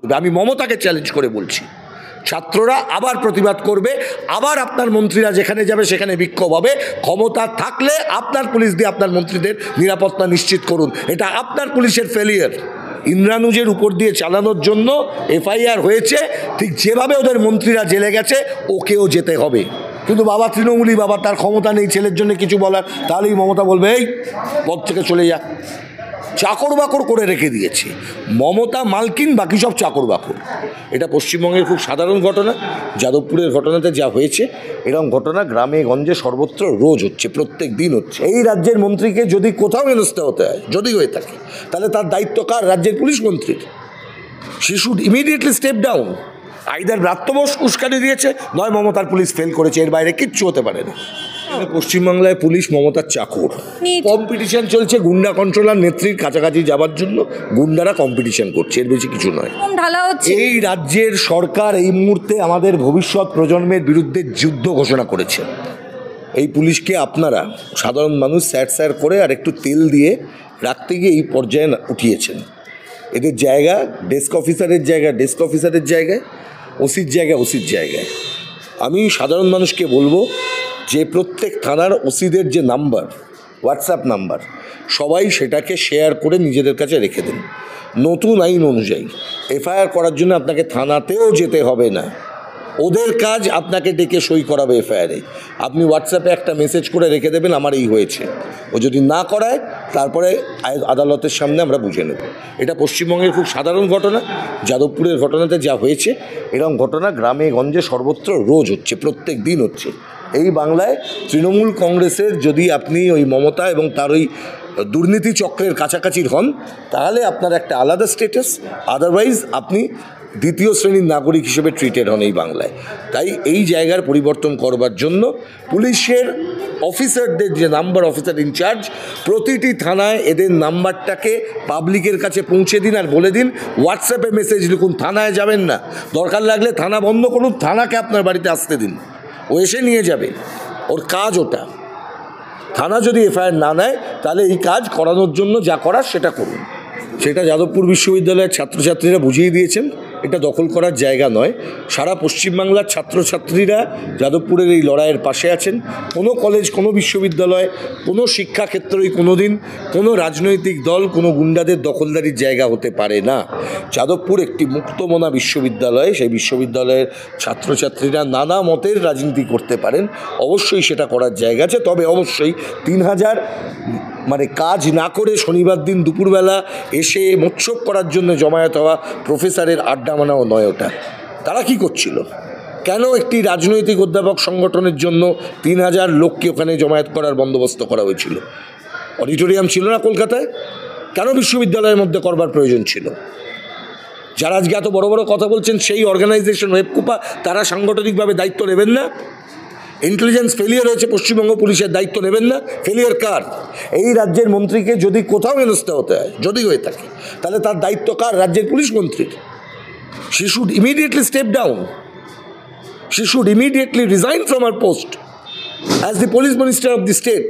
আমি মমতাকে চ্যালেঞ্জ করে বলছি, ছাত্ররা আবার প্রতিবাদ করবে, আবার আপনার মন্ত্রীরা যেখানে যাবে সেখানে বিক্ষোভ হবে। ক্ষমতা থাকলে আপনার পুলিশ দিয়ে আপনার মন্ত্রীদের নিরাপত্তা নিশ্চিত করুন। এটা আপনার পুলিশের ফেলিয়ার। ইন্দ্রানুজের উপর দিয়ে চালানোর জন্য এফআইআর হয়েছে, ঠিক যেভাবে ওদের মন্ত্রীরা জেলে গেছে ওকেও যেতে হবে। কিন্তু বাবা তৃণমূলী, বাবা তার ক্ষমতা নেই ছেলের জন্য কিছু বলার, তাহলেই মমতা বলবে এই পদ থেকে চলে যা। চাকর বাকর করে রেখে দিয়েছে মমতা মালকিন, বাকি সব চাকর বাকর। এটা পশ্চিমবঙ্গের খুব সাধারণ ঘটনা। যাদবপুরের ঘটনাতে যা হয়েছে এরকম ঘটনা গ্রামে গঞ্জে সর্বত্র রোজ হচ্ছে, প্রত্যেক দিন হচ্ছে। এই রাজ্যের মন্ত্রীকে যদি কোথাও হেনস্থা হতে হয়, যদি হয়ে থাকে, তাহলে তার দায়িত্ব কার? রাজ্যের পুলিশ মন্ত্রীর। She should immediately step down. Either Bratya Bose উস্কানি দিয়েছে, নয় মমতার পুলিশ ফেল করেছে, এর বাইরে কিচ্ছু হতে পারে না। পশ্চিমবাংলায় পুলিশ মমতার চাকর। কম্পিটিশন চলছে গুন্ডা কন্ট্রোলার নেত্রীর কাছাকাছি যাবার জন্য, গুন্ডারা কম্পিটিশন করছে, এর বেশি কিছু নয়। এই রাজ্যের সরকার এই মুহূর্তে আমাদের ভবিষ্যৎ প্রজন্মের বিরুদ্ধে যুদ্ধ ঘোষণা করেছে। এই পুলিশকে আপনারা সাধারণ মানুষ স্যার করে আর একটু তেল দিয়ে রাখতে গিয়ে এই পর্যায়ে উঠিয়েছেন। এদের জায়গা ডেস্ক অফিসারের জায়গায় ডেস্ক অফিসারের জায়গায়, ওসির জায়গায় ওসির জায়গায়। আমি সাধারণ মানুষকে বলবো যে প্রত্যেক থানার ওসিদের যে নাম্বার, হোয়াটসঅ্যাপ নাম্বার, সবাই সেটাকে শেয়ার করে নিজেদের কাছে রেখে দিন। নতুন আইন অনুযায়ী এফআইআর করার জন্য আপনাকে থানাতেও যেতে হবে না, ওদের কাজ আপনাকে ডেকে সই করাবে এফআইআরে। আপনি হোয়াটসঅ্যাপে একটা মেসেজ করে রেখে দেবেন আমার এই হয়েছে, ও যদি না করায় তারপরে আদালতের সামনে আমরা বুঝে নেব। এটা পশ্চিমবঙ্গের খুব সাধারণ ঘটনা। যাদবপুরের ঘটনাতে যা হয়েছে এরকম ঘটনা গ্রামে গঞ্জে সর্বত্র রোজ হচ্ছে, প্রত্যেক দিন হচ্ছে। এই বাংলায় তৃণমূল কংগ্রেসের যদি আপনি ওই মমতা এবং তার ওই দুর্নীতি চক্রের কাছাকাছি হন, তাহলে আপনার একটা আলাদা স্ট্যাটাস, আদারওয়াইজ আপনি দ্বিতীয় শ্রেণীর নাগরিক হিসেবে ট্রিটেড হন এই বাংলায়। তাই এই জায়গার পরিবর্তন করবার জন্য পুলিশের অফিসারদের যে নাম্বার, অফিসার ইনচার্জ, প্রতিটি থানায় এদের নাম্বারটাকে পাবলিকের কাছে পৌঁছে দিন আর বলে দিন হোয়াটসঅ্যাপে মেসেজ লিখুন, থানায় যাবেন না, দরকার লাগলে থানা বন্ধ করুন, থানাকে আপনার বাড়িতে আসতে দিন, ও এসে নিয়ে যাবে, ওর কাজ ওটা। থানা যদি এফআইআর না নেয় তাহলে এই কাজ করানোর জন্য যা করার সেটা করুন। সেটা যাদবপুর বিশ্ববিদ্যালয়ের ছাত্রছাত্রীরা বুঝিয়ে দিয়েছেন, এটা দখল করার জায়গা নয়। সারা পশ্চিমবাংলার ছাত্রছাত্রীরা যাদবপুরের এই লড়াইয়ের পাশে আছেন। কোনো কলেজ, কোনো বিশ্ববিদ্যালয়, কোনো শিক্ষাক্ষেত্রই কোনো দিন কোনো রাজনৈতিক দল, কোনো গুন্ডাদের দখলদারির জায়গা হতে পারে না। যাদবপুর একটি মুক্তমনা বিশ্ববিদ্যালয়, সেই বিশ্ববিদ্যালয়ের ছাত্রছাত্রীরা নানা মতের রাজনীতি করতে পারেন, অবশ্যই সেটা করার জায়গা আছে। তবে অবশ্যই 3000 কাজ না করে শনিবার দিন দুপুরবেলা এসে মোৎসব করার জন্য জমায়েত হওয়া প্রফেসরের আড্ডা মানাও নয় ওটা। তারা কি করছিল? কেন একটি রাজনৈতিক অধ্যাপক সংগঠনের জন্য 3000 লোককে ওখানে জমায়েত করার বন্দোবস্ত করা হয়েছিল? অডিটোরিয়াম ছিল না কলকাতায়? কেন বিশ্ববিদ্যালয়ের মধ্যে করবার প্রয়োজন ছিল? যারা আজকে এত বড় বড় কথা বলছেন সেই অর্গানাইজেশন ওয়েবকুপা, তারা সাংগঠনিকভাবে দায়িত্ব নেবেন না? ইন্টেলিজেন্স ফেলিয়ার হয়েছে, পশ্চিমবঙ্গ পুলিশের দায়িত্ব নেবেন না? ফেলিয়ার কার? এই রাজ্যের মন্ত্রীকে যদি কোথাও হেনস্থা হতে হয়, যদি হয়ে থাকে, তাহলে তার দায়িত্ব কার? রাজ্যের পুলিশ মন্ত্রীর। She should immediately step down. She should immediately resign from her post as the police minister of the state.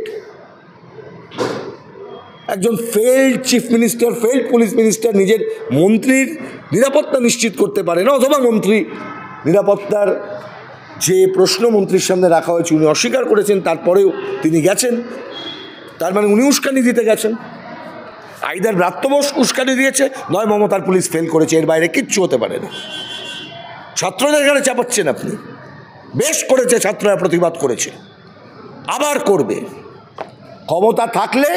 একজন failed chief minister, failed police minister নিজের মন্ত্রীর নিরাপত্তা নিশ্চিত করতে পারে না, অথবা মন্ত্রী নিরাপত্তার যে প্রশ্ন মন্ত্রীর সামনে রাখা হয়েছে উনি অস্বীকার করেছেন, তারপরেও তিনি গেছেন, তার মানে উনি উস্কানি দিতে গেছেন। আইদার ব্রাত্য বোস উস্কানি দিয়েছে, নয় মমতার পুলিশ ফেল করেছে, এর বাইরে কিচ্ছু হতে পারে না। ছাত্রদের এখানে চাপাচ্ছেন আপনি। বেশ করেছে, ছাত্ররা প্রতিবাদ করেছে, আবার করবে। ক্ষমতা থাকলে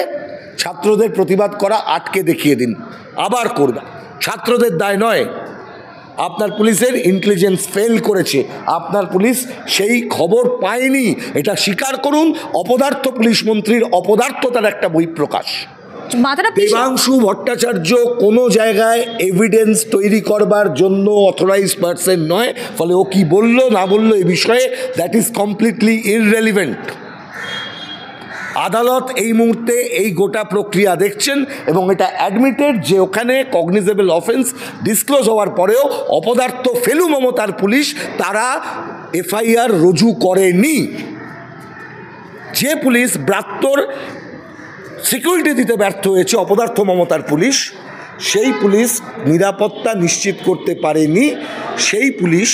ছাত্রদের প্রতিবাদ করা আটকে দেখিয়ে দিন, আবার করবে। ছাত্রদের দায় নয়। আপনার পুলিশের ইন্টেলিজেন্স ফেল করেছে, আপনার পুলিশ সেই খবর পায়নি, এটা স্বীকার করুন। অপদার্থ পুলিশ মন্ত্রীর অপদার্থতার একটা বহিঃপ্রকাশ। দেবাংশু ভট্টাচার্য কোনো জায়গায় এভিডেন্স তৈরি করবার জন্য অথরাইজড পারসন নয়, ফলে ও কি বলল না বলল এ বিষয়ে দ্যাট ইজ কমপ্লিটলি ইররেলিভেন্ট। আদালত এই মুহূর্তে এই গোটা প্রক্রিয়া দেখছেন এবং এটা অ্যাডমিটেড যে ওখানে কগনিজেবল অফেন্স ডিসক্লোজ হওয়ার পরেও অপদার্থ ফেলু মমতার পুলিশ তারা এফআইআর রুজু করেনি। যে পুলিশ ব্রাত্যর সিকিউরিটি দিতে ব্যর্থ হয়েছে, অপদার্থ মমতার পুলিশ, সেই পুলিশ নিরাপত্তা নিশ্চিত করতে পারেনি, সেই পুলিশ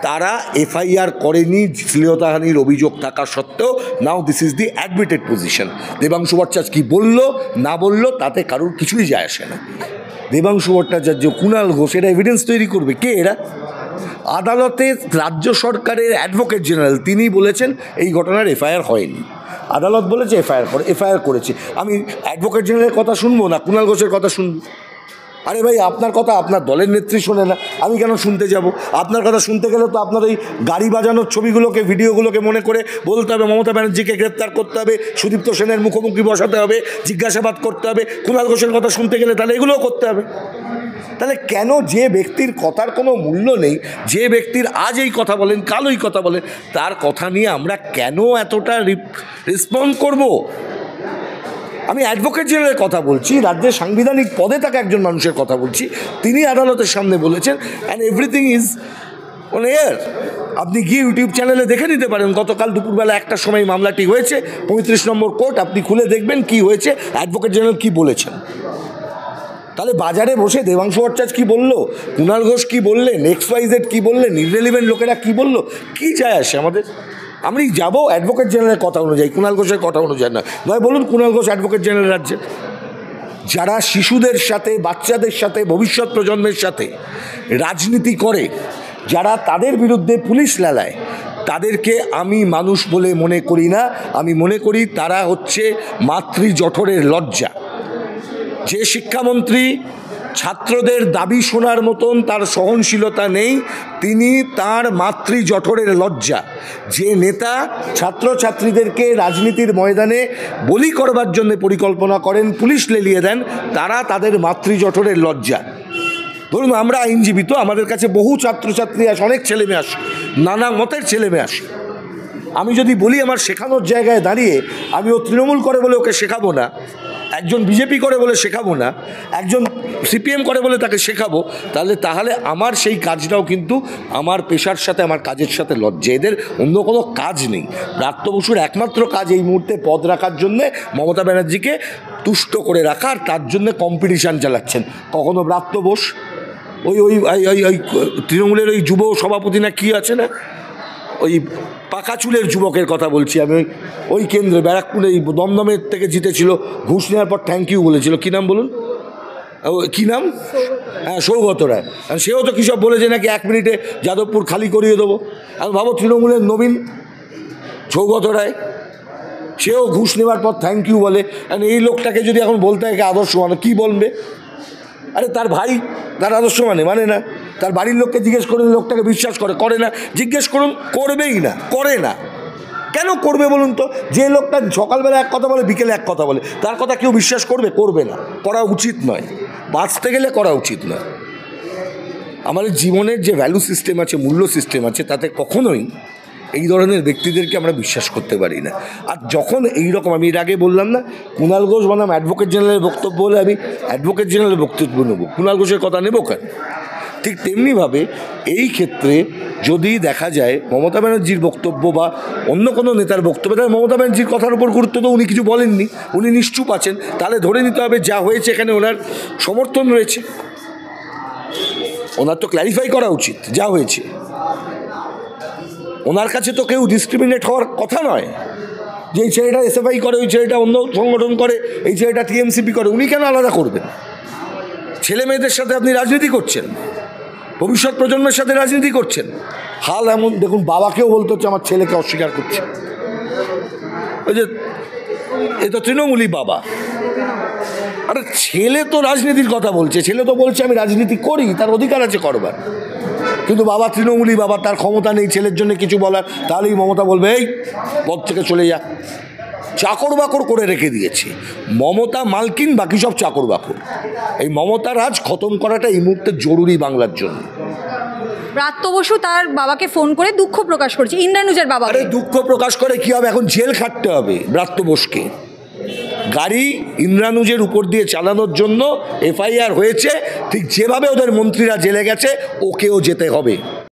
তারা এফআইআর করেনি শ্লীলতাহানির অভিযোগ থাকা সত্ত্বেও। Now this is the admitted position. Debangshu Bhattacharya কী বললো না বললো তাতে কারোর কিছুই যায় আসে না। দেবাংশু ভট্টাচার্য, কুণাল ঘোষ, এরা এভিডেন্স তৈরি করবে কে? এরা আদালতে রাজ্য সরকারের অ্যাডভোকেট জেনারেল তিনি বলেছেন এই ঘটনার এফআইআর হয়নি। আদালত বলেছে এফআইআর করেছে। আমি অ্যাডভোকেট জেনারেলের কথা শুনবো না কুণাল ঘোষের কথা শুনবো? আরে ভাই, আপনার কথা আপনার দলের নেত্রী শোনে না, আমি কেন শুনতে যাব? আপনার কথা শুনতে গেলে তো আপনার ওই গাড়ি বাজানোর ছবিগুলোকে, ভিডিওগুলোকে মনে করে বলতে হবে মমতা ব্যানার্জিকে গ্রেপ্তার করতে হবে, সুদীপ্ত সেনের মুখোমুখি বসাতে হবে, জিজ্ঞাসাবাদ করতে হবে। কুণাল ঘোষের কথা শুনতে গেলে তাহলে এগুলোও করতে হবে। তাহলে কেন যে ব্যক্তির কথার কোনো মূল্য নেই, যে ব্যক্তির আজ এই কথা বলেন কাল ওই কথা বলেন, তার কথা নিয়ে আমরা কেন এতটা রেসপন্ড করব? আমি অ্যাডভোকেট জেনারেলের কথা বলছি, রাজ্যের সাংবিধানিক পদে থাকা একজন মানুষের কথা বলছি। তিনি আদালতের সামনে বলেছেন and everything is on air. আপনি গিয়ে ইউটিউব চ্যানেলে দেখে নিতে পারেন। গতকাল দুপুরবেলা 1টার সময় মামলাটি হয়েছে, 35 নম্বর কোর্ট, আপনি খুলে দেখবেন কি হয়েছে, অ্যাডভোকেট জেনারেল কী বলেছেন। তাহলে বাজারে বসে দেবাংশু ভট্টাচার্য কী বললো, কুণাল ঘোষ কী বললেন, XYZ কী বললেন, ইররেলিভেন্ট লোকেরা কী বললো, কী যায় আসে আমাদের? আমি যাব অ্যাডভোকেট জেনারেলের কথা অনুযায়ী, কুণাল ঘোষের কথা অনুযায়ী না। নয় বলুন কুণাল ঘোষ অ্যাডভোকেট জেনারেল রাজ্যে, যারা শিশুদের সাথে, বাচ্চাদের সাথে, ভবিষ্যৎ প্রজন্মের সাথে রাজনীতি করে, যারা তাদের বিরুদ্ধে পুলিশ লেলায়, তাদেরকে আমি মানুষ বলে মনে করি না। আমি মনে করি তারা হচ্ছে মাতৃ জঠরের লজ্জা। যে শিক্ষামন্ত্রী ছাত্রদের দাবি শোনার মতন তার সহনশীলতা নেই, তিনি তার মাতৃ জঠরের লজ্জা। যে নেতা ছাত্রছাত্রীদেরকে রাজনীতির ময়দানে বলি করবার জন্য পরিকল্পনা করেন, পুলিশ লেলিয়ে দেন, তারা তাদের মাতৃ জঠরের লজ্জা। ধরুন আমরা আইনজীবী, তো আমাদের কাছে বহু ছাত্রছাত্রী আসে, অনেক ছেলেমেয়ে আসে, নানা মতের ছেলেমেয়ে আসে। আমি যদি বলি আমার শেখানোর জায়গায় দাঁড়িয়ে আমি ও তৃণমূল করে বলে ওকে শেখাবো না, একজন বিজেপি করে বলে শেখাবো না, একজন সিপিএম করে বলে তাকে শেখাবো, তাহলে আমার সেই কাজটাও কিন্তু আমার পেশার সাথে, আমার কাজের সাথে লজ্জা। এদের অন্য কোনো কাজ নেই। ব্রাত্য বসুর একমাত্র কাজ এই মুহূর্তে পদ রাখার জন্যে, মমতা ব্যানার্জিকে তুষ্ট করে রাখার, তার জন্যে কম্পিটিশান চালাচ্ছেন। কখনো ব্রাত্য বোস ওই ওই ওই তৃণমূলের ওই যুব সভাপতি না কি আছে না, ওই পাকা চুলের যুবকের কথা বলছি আমি, ওই কেন্দ্রে ব্যারাকপুরে এই দমদমের থেকে জিতেছিল, ঘুষ নেওয়ার পর থ্যাংক ইউ বলেছিল, কী নাম বলুন, কী নাম? হ্যাঁ, সৌগত রায়। সেও তো কী সব বলেছে নাকি 1 মিনিটে যাদবপুর খালি করিয়ে দেবো। আমি ভাবো তৃণমূলের নবীন সৌগত রায়, সেও ঘুষ নেওয়ার পর থ্যাংক ইউ বলে। এই লোকটাকে যদি এখন বলতে হয় আদর্শ মানে কী বলবে? আরে তার ভাই তার আদর্শ মানে না। তার বাড়ির লোককে জিজ্ঞেস করুন, লোকটাকে বিশ্বাস করে না। জিজ্ঞেস করুন, করবেই না, করে না। কেন করবে বলুন তো? যে লোকটা সকালবেলা এক কথা বলে, বিকেলে এক কথা বলে, তার কথা কেউ বিশ্বাস করবে? করবে না, করা উচিত নয়, বাঁচতে গেলে করা উচিত নয়। আমাদের জীবনের যে ভ্যালু সিস্টেম আছে, মূল্য সিস্টেম আছে, তাতে কখনোই এই ধরনের ব্যক্তিদেরকে আমরা বিশ্বাস করতে পারি না। আর যখন এইরকম, আমি এর আগে বললাম না, কুণাল ঘোষ বনাম অ্যাডভোকেট জেনারেলের বক্তব্য হলে আমি অ্যাডভোকেট জেনারেলের বক্তব্য নেব, কুণাল ঘোষের কথা নেব কেন? ঠিক তেমনিভাবে এই ক্ষেত্রে যদি দেখা যায় মমতা ব্যানার্জির বক্তব্য বা অন্য কোনো নেতার বক্তব্য, তাহলে মমতা ব্যানার্জির কথার উপর গুরুত্ব তো উনি কিছু বলেননি, উনি নিশ্চুপ আছেন, তাহলে ধরে নিতে হবে যা হয়েছে এখানে ওনার সমর্থন রয়েছে। ওনার তো ক্ল্যারিফাই করা উচিত যা হয়েছে। ওনার কাছে তো কেউ ডিসক্রিমিনেট হওয়ার কথা নয়, যে এই ছেলেটা এসএফআই করে, ওই ছেলেটা অন্য সংগঠন করে, এই ছেলেটা টিএমসিপি করে, উনি কেন আলাদা করবেন? ছেলে মেয়েদের সাথে আপনি রাজনীতি করছেন, ভবিষ্যৎ প্রজন্মের সাথে রাজনীতি করছেন। হাল এমন দেখুন, বাবাকেও বলতে হচ্ছে আমার ছেলেকে অস্বীকার করছে। ওই যে এ তো তৃণমূলী বাবা, আরে ছেলে তো রাজনীতির কথা বলছে, ছেলে তো বলছে আমি রাজনীতি করি, তার অধিকার আছে করবার। কিন্তু বাবা তৃণমূলী বাবা, তার ক্ষমতা নেই ছেলের জন্য কিছু বলার, তাহলেই মমতা বলবে এই পদ থেকে চলে যা। চাকর বাকর করে রেখে দিয়েছে মমতা, মালকিন, বাকি সব চাকর বাকর। এই মমতা রাজ খতম করাটা এই মুহূর্তে জরুরি বাংলার জন্য। ব্রাত্য বসু তার বাবাকে ফোন করে দুঃখ প্রকাশ করেছে, ইন্দ্রানুজের বাবা। আরে দুঃখ প্রকাশ করে কি হবে? এখন জেল খাটতে হবে ব্রাত্য বোসকে। গাড়ি ইন্দ্রানুজের উপর দিয়ে চালানোর জন্য এফআইআর হয়েছে, ঠিক যেভাবে ওদের মন্ত্রীরা জেলে গেছে ওকেও যেতে হবে।